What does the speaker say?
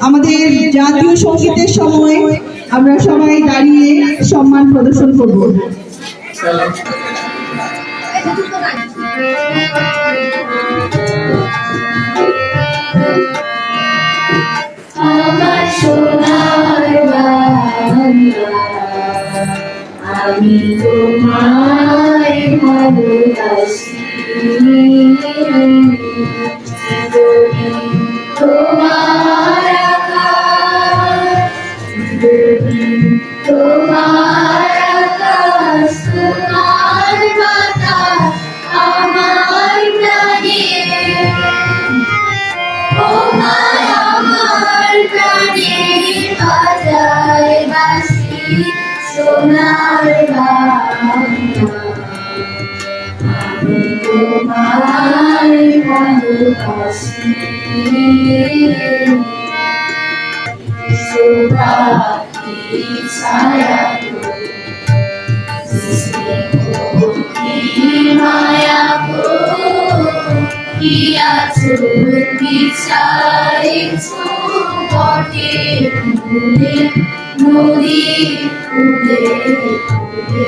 আমাদের জাতীয় সঙ্গীতের সময় আমরা সবাই দাঁড়িয়ে সম্মান প্রদর্শন করব। আমার সোনার বাংলা, আমি তোমায় ভালোবাসি, তোমার আকাশ, তোমার আকাশ, তোমার বাতাস আমার প্রাণে, তোমায় আমার প্রাণে বাজায় বাঁশি, সোনার বাংলা, আমি তোমায় ভালোবাসি। সোনার ছায়া মায়া কি আছো বিছাইছো বটে ফুলে, নদী ফুলে ফুলে।